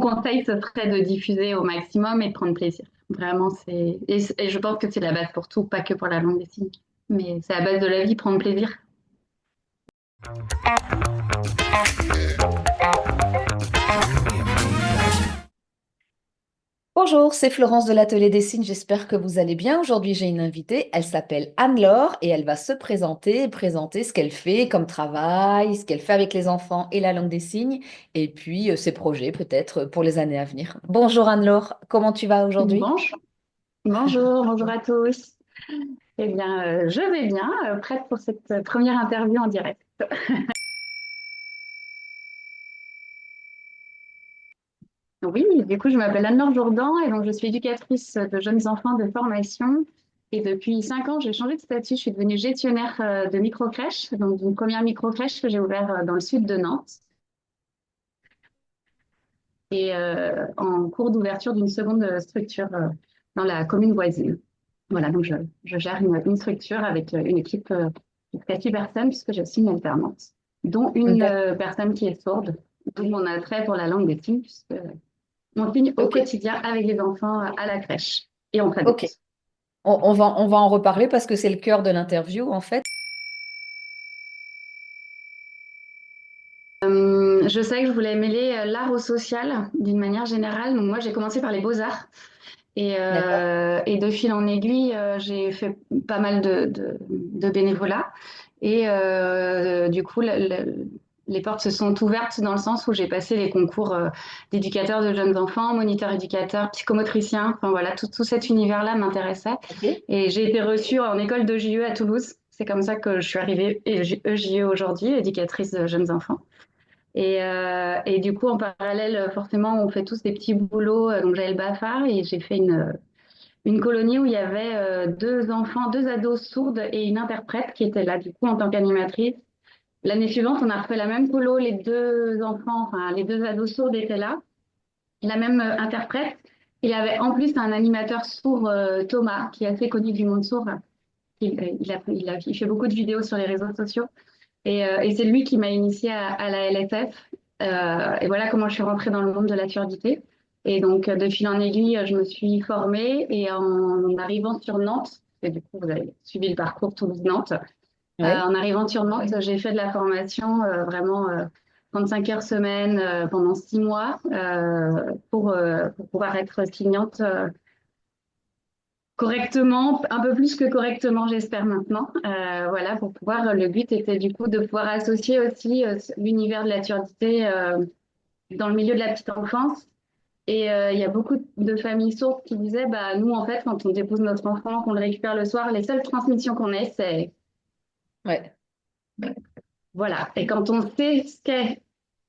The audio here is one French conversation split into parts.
conseil, ce serait de diffuser au maximum et de prendre plaisir. Vraiment, et je pense que c'est la base pour tout, pas que pour la langue des signes. Mais c'est la base de la vie, prendre plaisir. Bonjour, c'est Florence de l'Atelier des Signes. J'espère que vous allez bien. Aujourd'hui, j'ai une invitée. Elle s'appelle Anne-Laure et elle va se présenter ce qu'elle fait comme travail, ce qu'elle fait avec les enfants et la langue des signes, et puis ses projets peut-être pour les années à venir. Bonjour Anne-Laure, comment tu vas aujourd'hui? Bonjour, bonjour à tous. Eh bien, je vais bien, prête pour cette première interview en direct. Oui, du coup, je m'appelle Anne-Laure Jourdan et donc je suis éducatrice de jeunes enfants de formation. Et depuis 5 ans, j'ai changé de statut. Je suis devenue gestionnaire de microcrèche, donc d'une première microcrèche que j'ai ouverte dans le sud de Nantes et en cours d'ouverture d'une seconde structure dans la commune voisine. Voilà, donc je gère une structure avec une équipe de 6 personnes puisque j'ai aussi une alternante, dont une D'ac- personne qui est sourde, d'où mon attrait pour la langue des signes, puisque on signe au Ok, quotidien avec les enfants à la crèche et entre ok. adultes. On va en reparler parce que c'est le cœur de l'interview en fait. Je savais que je voulais mêler l'art au social d'une manière générale. Donc moi, j'ai commencé par les beaux-arts. D'accord. Et de fil en aiguille, j'ai fait pas mal de bénévolat. Et du coup, les portes se sont ouvertes dans le sens où j'ai passé les concours d'éducateur de jeunes enfants, moniteur éducateur, psychomotricien. Enfin voilà, tout cet univers-là m'intéressait. Ok. Et j'ai été reçue en école d'EJE à Toulouse. C'est comme ça que je suis arrivée EJE aujourd'hui, éducatrice de jeunes enfants. Et du coup, en parallèle, forcément, on fait tous des petits boulots. Donc, j'avais le BAFA et j'ai fait une colonie où il y avait deux enfants, deux ados sourdes et une interprète qui était là, du coup, en tant qu'animatrice. L'année suivante, on a refait la même colo, les deux enfants, enfin, les deux ados sourdes étaient là, la même interprète. Il y avait en plus un animateur sourd, Thomas, qui est assez connu du monde sourd. Il fait beaucoup de vidéos sur les réseaux sociaux. Et c'est lui qui m'a initiée à la LSF. Et voilà comment je suis rentrée dans le monde de la surdité. Et donc, de fil en aiguille, je me suis formée. Et en arrivant sur Nantes, et du coup, vous avez suivi le parcours Toulouse-Nantes, Oui. en arrivant sur Nantes, j'ai fait de la formation vraiment 35 heures semaine pendant 6 mois pour pouvoir être signante correctement, un peu plus que correctement, j'espère maintenant. Voilà, pour pouvoir, le but était du coup de pouvoir associer aussi l'univers de la surdité dans le milieu de la petite enfance. Et il y a beaucoup de familles sourdes qui disaient, bah, nous, en fait, quand on dépose notre enfant, qu'on le récupère le soir, les seules transmissions qu'on ait, c'est, Ouais. voilà. Et quand on sait ce qu'est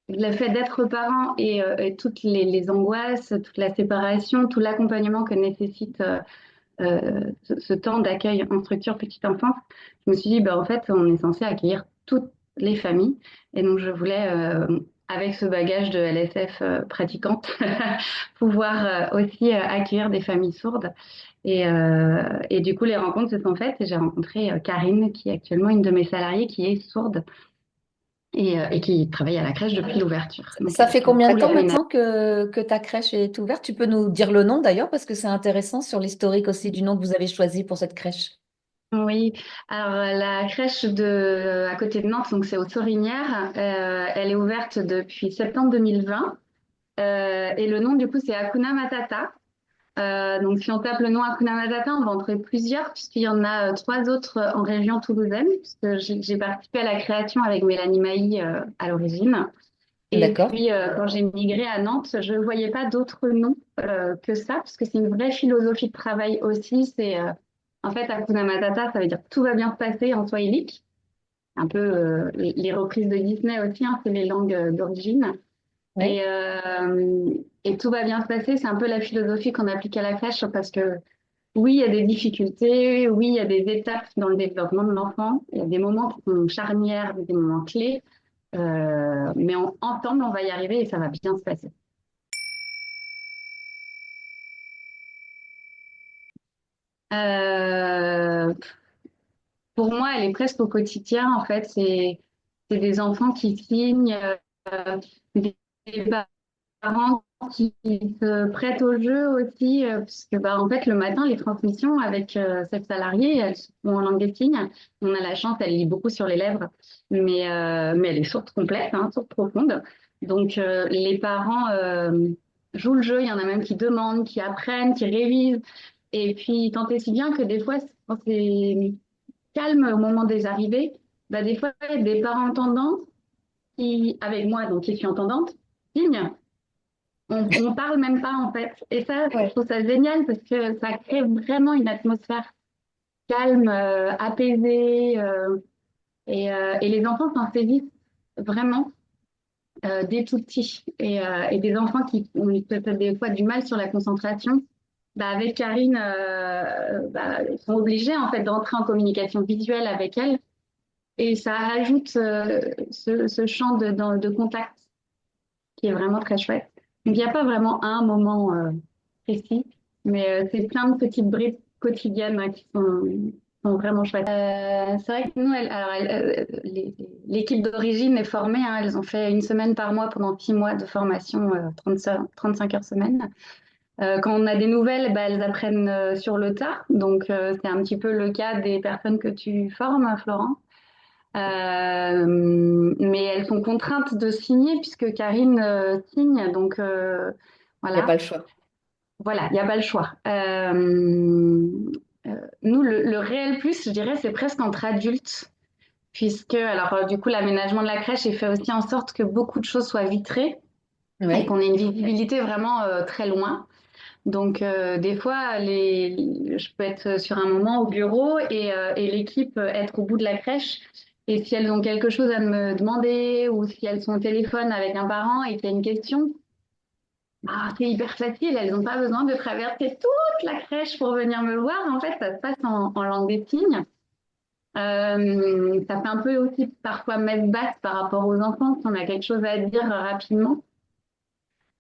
le fait d'être parent et toutes les angoisses, toute la séparation, tout l'accompagnement que nécessite ce temps d'accueil en structure petite enfance, je me suis dit, bah, en fait, on est censé accueillir toutes les familles. Et donc, je voulais, avec ce bagage de LSF pratiquante, pouvoir aussi accueillir des familles sourdes. Et du coup, les rencontres se sont faites et j'ai rencontré Karine, qui est actuellement une de mes salariées, qui est sourde et qui travaille à la crèche depuis l'ouverture. Donc, Ça fait avec un combien de petit temps aménagement. maintenant que ta crèche est ouverte? Tu peux nous dire le nom d'ailleurs, parce que c'est intéressant sur l'historique aussi du nom que vous avez choisi pour cette crèche. Oui, alors la crèche à côté de Nantes, donc c'est aux Sorinières, elle est ouverte depuis septembre 2020 et le nom du coup c'est Hakuna Matata. Donc si on tape le nom Hakuna Matata, on va en trouver plusieurs puisqu'il y en a trois autres en région toulousaine puisque j'ai participé à la création avec Mélanie Mailly à l'origine. Et D'accord. puis quand j'ai migré à Nantes, je ne voyais pas d'autres noms que ça parce que c'est une vraie philosophie de travail aussi. C'est en fait, Hakuna Matata, ça veut dire tout va bien se passer en swahilique. Un peu les reprises de Disney aussi, hein, c'est les langues d'origine. Et, Oui. euh, et tout va bien se passer, c'est un peu la philosophie qu'on applique à la crèche parce que oui, il y a des difficultés, oui, il y a des étapes dans le développement de l'enfant, il y a des moments qui sont charnières, des moments clés, mais ensemble, on va y arriver et ça va bien se passer. Euh, pour moi, elle est presque au quotidien, en fait, c'est des enfants qui signent, des parents qui se prêtent au jeu aussi, puisque bah, en fait, le matin, les transmissions avec cette salariée, elles se font en langue des signes. On a la chance, elle lit beaucoup sur les lèvres, mais elle est sourde complète, hein, sourde profonde. Donc, les parents jouent le jeu. Il y en a même qui demandent, qui apprennent, qui révisent. Et puis, tant et si bien que des fois, quand c'est calme au moment des arrivées, bah, des fois, il y a des parents entendants qui, avec moi, donc qui suis entendante, signent. On parle même pas en fait. Et ça, je Ouais. trouve ça génial parce que ça crée vraiment une atmosphère calme, apaisée, et les enfants s'en saisissent vraiment dès tout petit. Et des enfants qui ont peut-être des fois du mal sur la concentration, bah, avec Karine, bah, ils sont obligés en fait d'entrer en communication visuelle avec elle. Et ça ajoute ce champ de contact qui est vraiment très chouette. Donc, il n'y a pas vraiment un moment précis, mais c'est plein de petites brides quotidiennes hein, sont vraiment chouettes. C'est vrai que nous, l'équipe d'origine est formée, hein, elles ont fait une semaine par mois pendant 6 mois de formation, 35 heures semaine. Quand on a des nouvelles, bah, elles apprennent sur le tas. Donc, c'est un petit peu le cas des personnes que tu formes, Florent. Mais elles sont contraintes de signer puisque Karine signe. Donc Il n'y a pas voilà, le choix. voilà, il n'y a pas le choix. Nous, le réel plus, je dirais, c'est presque entre adultes, puisque alors du coup, l'aménagement de la crèche est fait aussi en sorte que beaucoup de choses soient vitrées et Oui. qu'on ait une visibilité vraiment très loin. Donc, des fois, je peux être sur un moment au bureau et l'équipe être au bout de la crèche. Et si elles ont quelque chose à me demander ou si elles sont au téléphone avec un parent et qu'il y a une question, ah, c'est hyper facile. Elles n'ont pas besoin de traverser toute la crèche pour venir me voir. En fait, ça se passe en langue des signes. Ça fait un peu aussi parfois mettre basse par rapport aux enfants si on a quelque chose à dire rapidement.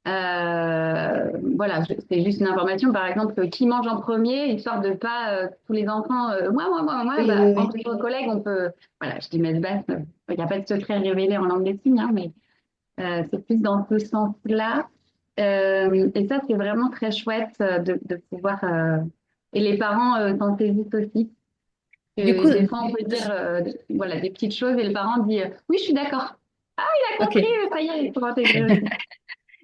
Voilà, c'est juste une information, par exemple, qui mange en premier, histoire de pas tous les enfants, moi, Oui, bah, oui, oui. entre collègues, on peut, voilà, je dis messe basse, il n'y a pas de secret révélé en langue des signes, hein, mais c'est plus dans ce sens-là. Et ça, c'est vraiment très chouette de pouvoir, et les parents s'en saisissent aussi. Du coup, Des fois, on peut dire, voilà, des petites choses et le parent dit, oui, je suis d'accord. Ah, il a compris, ok. ça y est, il faut intégrer aussi.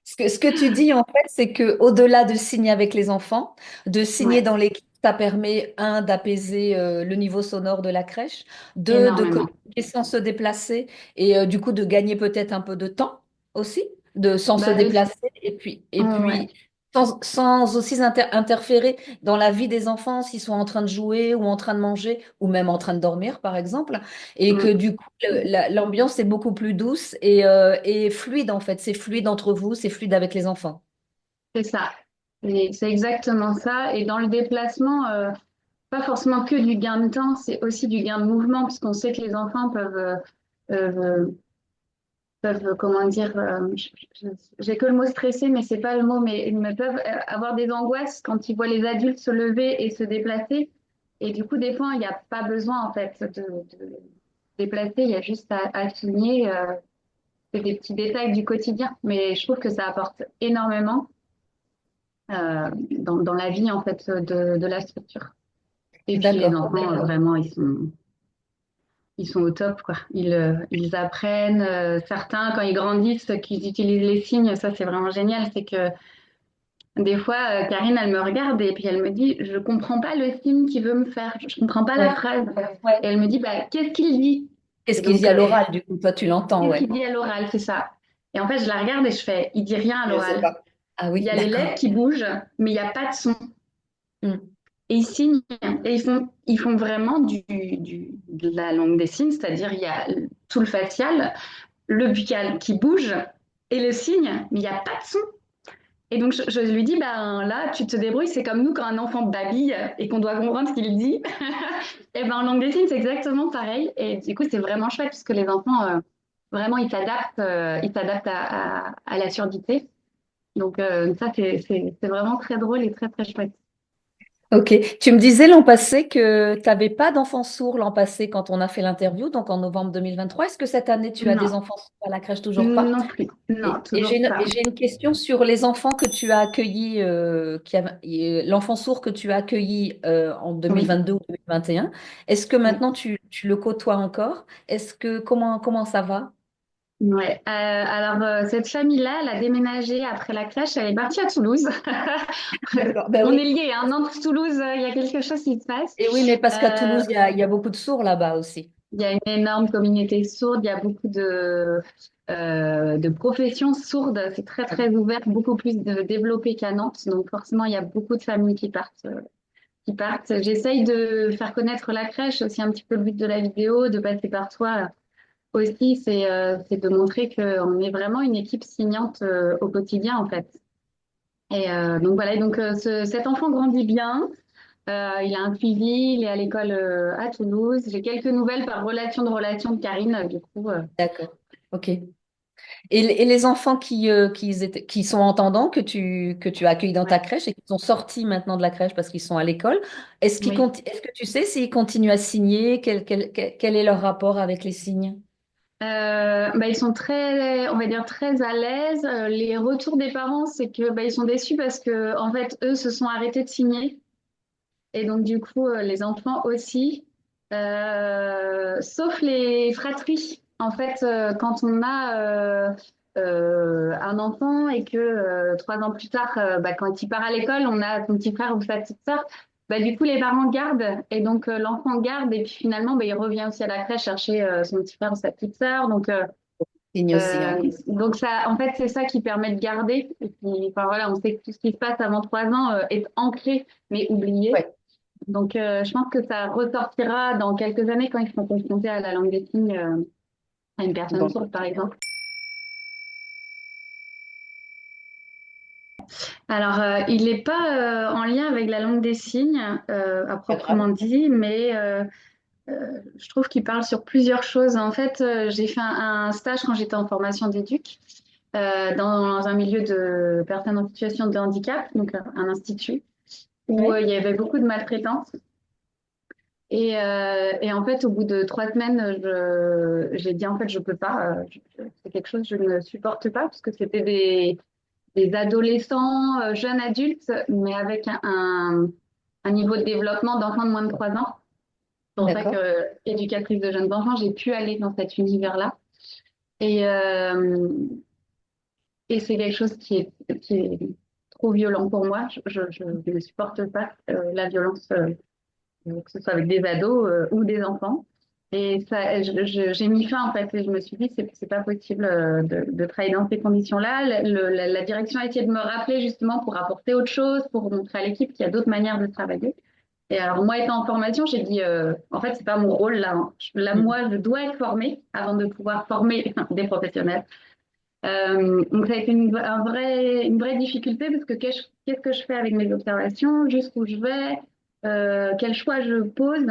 Ce que tu dis, en fait, c'est que au-delà de signer avec les enfants, de signer Ouais, dans l'équipe, ça permet, un, d'apaiser le niveau sonore de la crèche, deux, de énormément. communiquer sans se déplacer et du coup de gagner peut-être un peu de temps aussi, sans se Bah, déplacer et puis ouais. sans aussi interférer dans la vie des enfants s'ils sont en train de jouer ou en train de manger ou même en train de dormir, par exemple. Et que Mm, du coup, l'ambiance est beaucoup plus douce et fluide, en fait. C'est fluide entre vous, c'est fluide avec les enfants. c'est ça. C'est exactement ça. Et dans le déplacement, pas forcément que du gain de temps, c'est aussi du gain de mouvement, puisqu'on sait que les enfants euh, comment dire, j'ai que le mot stressé, mais c'est pas le mot, mais peuvent avoir des angoisses quand ils voient les adultes se lever et se déplacer. Et du coup, des fois, il n'y a pas besoin, en fait, de déplacer, il y a juste à signer. C'est des petits détails du quotidien, mais je trouve que ça apporte énormément dans la vie en fait de la structure. Et puis les D'accord. enfants, vraiment, ils sont au top, quoi. Ils apprennent. Certains, quand ils grandissent, qu'ils utilisent les signes, ça c'est vraiment génial. C'est que des fois, Karine, elle me regarde et puis elle me dit, je comprends pas le signe qu'il veut me faire, je comprends pas la Ouais. phrase. Ouais. Et elle me dit, bah, qu'est-ce qu'il dit? Qu'est-ce Et qu'il dit donc, à l'oral, du coup? Toi, tu l'entends, qu'est-ce ouais. qu'il dit à l'oral, c'est ça. Et en fait, je la regarde et je fais, il dit rien à Je sais l'oral. pas. Ah Il y oui, a les d'accord. lèvres qui bougent, mais il n'y a pas de son. Hmm. Et ils signent, et ils font vraiment de la langue des signes, c'est-à-dire il y a tout le facial, le buccal qui bouge, et le signe, mais il n'y a pas de son. Et donc je lui dis, ben là, tu te débrouilles, c'est comme nous quand un enfant babille et qu'on doit comprendre ce qu'il dit. Et ben en langue des signes, c'est exactement pareil. Et du coup, c'est vraiment chouette puisque les enfants, vraiment, ils s'adaptent à la surdité. Donc ça, c'est vraiment très drôle et très, très chouette. Ok. Tu me disais l'an passé que tu n'avais pas d'enfants sourds l'an passé quand on a fait l'interview, donc en novembre 2023. Est-ce que cette année tu as des Non, enfants sourds à la crèche? Toujours pas? non plus. Non, Et toujours pas. j'ai une question sur les enfants que tu as accueillis, l'enfant sourd que tu as accueilli en Oui. 2022 ou 2021. Est-ce que Oui. maintenant tu le côtoies encore? Comment ça va? Ouais. Alors, cette famille-là, elle a déménagé après la crèche, elle est partie à Toulouse. D'accord. Ben On est oui. liés, hein. Nantes-Toulouse, il y a quelque chose qui se passe. Et oui, mais parce qu'à Euh, Toulouse, il y a beaucoup de sourds là-bas aussi. il y a une énorme communauté sourde, il y a beaucoup de professions sourdes. C'est très, très ouvert, beaucoup plus développé qu'à Nantes. Donc, forcément, il y a beaucoup de familles qui partent. J'essaye de faire connaître la crèche, c'est aussi un petit peu le but de la vidéo, de passer par toi aussi, c'est de montrer qu'on est vraiment une équipe signante au quotidien, en fait. Et donc voilà, et donc cet enfant grandit bien. Il a un suivi, il est à l'école à Toulouse. J'ai quelques nouvelles par relation de Karine, du coup. D'accord. Ok. Et les enfants qui sont entendants, que tu as accueillis dans ta Ouais, crèche et qui sont sortis maintenant de la crèche parce qu'ils sont à l'école, oui. est-ce que tu sais s'ils continuent à signer? Quel est leur rapport avec les signes? Bah, ils sont très, on va dire, très à l'aise. Les retours des parents, c'est que bah, ils sont déçus parce que en fait, eux se sont arrêtés de signer. Et donc, du coup, les enfants aussi, sauf les fratries. En fait, quand on a un enfant et que 3 ans plus tard, bah, quand il part à l'école, on a son petit frère ou sa petite sœur, bah, du coup, les parents gardent. Et donc, l'enfant garde. Et puis finalement, bah, il revient aussi à la crèche chercher son petit frère ou sa petite sœur. Signe aussi, hein. Donc ça, en fait, c'est ça qui permet de garder. Et puis, enfin, voilà, on sait que tout ce qui se passe avant 3 ans est ancré, mais oublié. Ouais. Donc, je pense que ça ressortira dans quelques années quand ils seront confrontés à la langue des signes, à une personne Bon, sourde, par exemple. Alors, il n'est pas en lien avec la langue des signes à pas grave. proprement dit, mais je trouve qu'il parle sur plusieurs choses. En fait, j'ai fait un stage quand j'étais en formation d'éduc dans un milieu de personnes en situation de handicap, donc un institut, où Ouais. il y avait beaucoup de maltraitance. Et en fait, au bout de 3 semaines, j'ai dit en fait, je peux pas. C'est quelque chose que je ne supporte pas parce que c'était des adolescents, jeunes adultes, mais avec un niveau de développement d'enfants de moins de 3 ans. C'est pour ça D'accord. que, éducatrice de jeunes enfants, j'ai pu aller dans cet univers-là. Et, euh, et c'est quelque chose qui est trop violent pour moi. Je ne supporte pas la violence que ce soit avec des ados ou des enfants. Et ça, j'ai mis fin en fait, et je me suis dit c'est pas possible de travailler dans ces conditions-là. La direction a essayé de me rappeler justement pour apporter autre chose, pour montrer à l'équipe qu'il y a d'autres manières de travailler. Et alors moi étant en formation, j'ai dit en fait c'est pas mon rôle là. Hein. Là Mhm. moi je dois être formée avant de pouvoir former des professionnels. Donc ça a été une vraie difficulté parce que qu'est-ce que je fais avec mes observations, jusqu'où je vais, quel choix je pose.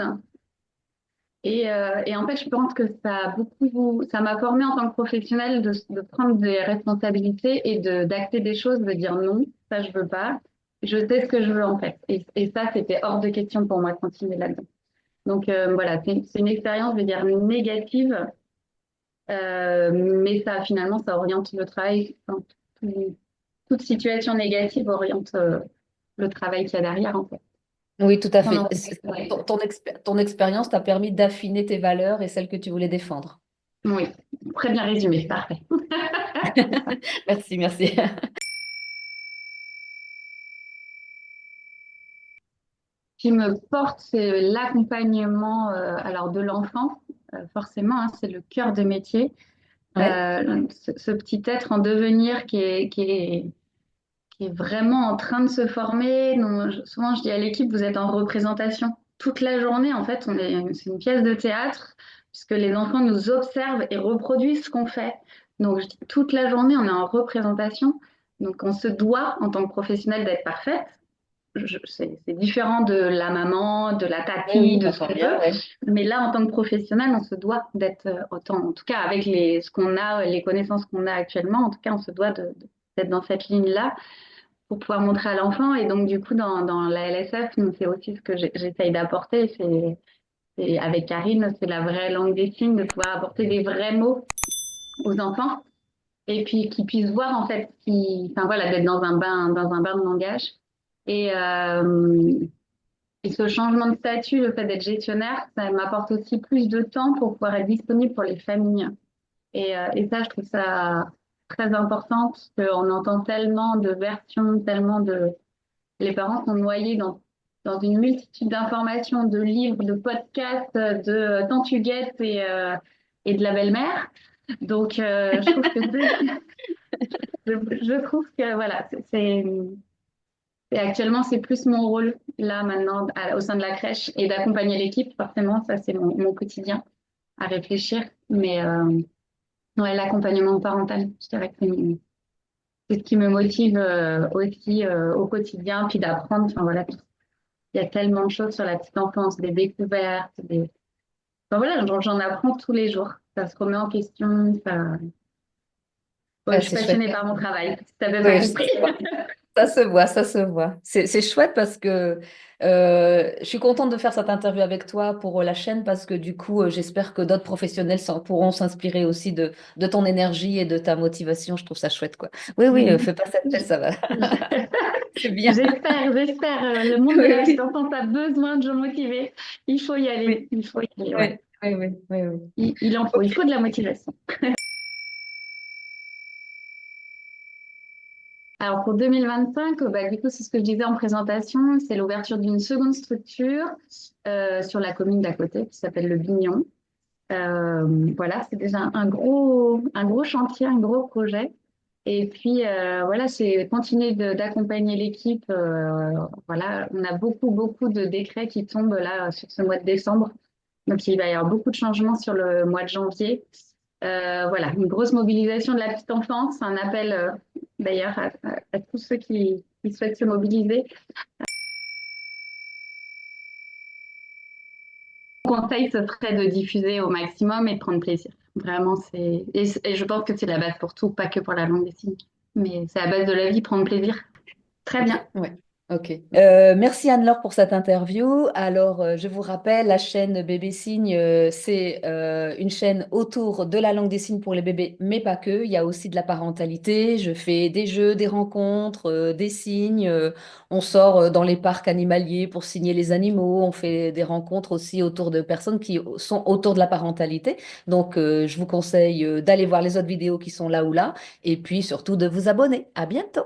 Et en fait, je pense que ça m'a formé en tant que professionnelle de prendre des responsabilités et d'acter des choses, de dire non, ça je veux pas. Je sais ce que je veux en fait. Et ça, c'était hors de question pour moi de continuer là-dedans. Donc voilà, c'est une expérience, je vais dire, négative, mais ça finalement, ça oriente le travail. Enfin, tout- toute situation négative oriente le travail qu'il y a derrière en fait. Oui, tout à On fait. en- ouais. Ton expérience t'a permis d'affiner tes valeurs et celles que tu voulais défendre. Oui, très bien résumé, parfait. Merci, merci. Qui me porte, c'est l'accompagnement alors de l'enfant. Forcément, hein, c'est le cœur de métier. Ouais, Ce petit être en devenir qui est vraiment en train de se former. Donc, souvent, je dis à l'équipe, vous êtes en représentation toute la journée. En fait, c'est une pièce de théâtre puisque les enfants nous observent et reproduisent ce qu'on fait. Donc, je dis, toute la journée, on est en représentation. Donc, on se doit, en tant que professionnel, d'être parfaite. C'est différent de la maman, de la oui, tati, oui, de ce j'entends qu'on bien, veut. ouais. Mais là, en tant que professionnel, on se doit d'être autant, en tout cas avec ce qu'on a, les connaissances qu'on a actuellement, en tout cas, on se doit d'être dans cette ligne-là. pour pouvoir montrer à l'enfant. Et donc, du coup, dans la LSF, nous, c'est aussi ce que j'essaye d'apporter. Avec Karine, c'est la vraie langue des signes, de pouvoir apporter des vrais mots aux enfants. Et puis qu'ils puissent voir, en fait, enfin voilà, d'être dans un bain de langage. Et, et ce changement de statut, le fait d'être gestionnaire, ça m'apporte aussi plus de temps pour pouvoir être disponible pour les familles. Et ça, je trouve ça très important parce qu'on entend tellement de versions, tellement de... Les parents sont noyés dans une multitude d'informations, de livres, de podcasts, de Tant tu guettes et de la belle-mère. Donc, je trouve que je trouve que voilà, actuellement, c'est plus mon rôle là maintenant au sein de la crèche et d'accompagner l'équipe. Forcément, ça, c'est mon quotidien à réfléchir. Mais ouais, l'accompagnement parental, je dirais que c'est ce qui me motive aussi au quotidien, puis d'apprendre. Enfin voilà, il y a tellement de choses sur la petite enfance, des découvertes, enfin voilà, j'en apprends tous les jours. Ça se remet en question. Ouais, Ah, je suis c'est chouette. passionnée par mon travail, si t'as bien Oui, compris. ça se voit, ça se voit. C'est chouette parce que je suis contente de faire cette interview avec toi pour la chaîne parce que du coup, j'espère que d'autres professionnels pourront s'inspirer aussi de ton énergie et de ta motivation. Je trouve ça chouette, quoi. Oui, oui, fais pas cette tête, ça va. C'est bien. J'espère. Le monde de Oui, la petite oui, enfance a besoin de gens motivés. Il faut y aller. oui, Il faut y aller, ouais. oui, oui, oui, oui, oui. Il en faut. Il Ok. faut de la motivation. Alors pour 2025, bah, du coup, c'est ce que je disais en présentation, c'est l'ouverture d'une seconde structure sur la commune d'à côté qui s'appelle le Bignon. Voilà, c'est déjà un gros chantier, un gros projet. Et puis voilà, c'est continuer d'accompagner l'équipe. Voilà, on a beaucoup de décrets qui tombent là sur ce mois de décembre. Donc il va y avoir beaucoup de changements sur le mois de janvier. Voilà, une grosse mobilisation de la petite enfance, un appel d'ailleurs à tous ceux qui souhaitent se mobiliser. Mon conseil, ce serait de diffuser au maximum et de prendre plaisir. Vraiment, et je pense que c'est la base pour tout, pas que pour la langue des signes. Mais c'est la base de la vie, prendre plaisir. Très Ok, bien. ouais. Ok. Merci Anne-Laure pour cette interview. Alors, je vous rappelle, la chaîne Bébé Signe, c'est une chaîne autour de la langue des signes pour les bébés, mais pas que. Il y a aussi de la parentalité. Je fais des jeux, des rencontres, des signes. On sort dans les parcs animaliers pour signer les animaux. On fait des rencontres aussi autour de personnes qui sont autour de la parentalité. Donc, je vous conseille d'aller voir les autres vidéos qui sont là ou là, et puis surtout de vous abonner. À bientôt.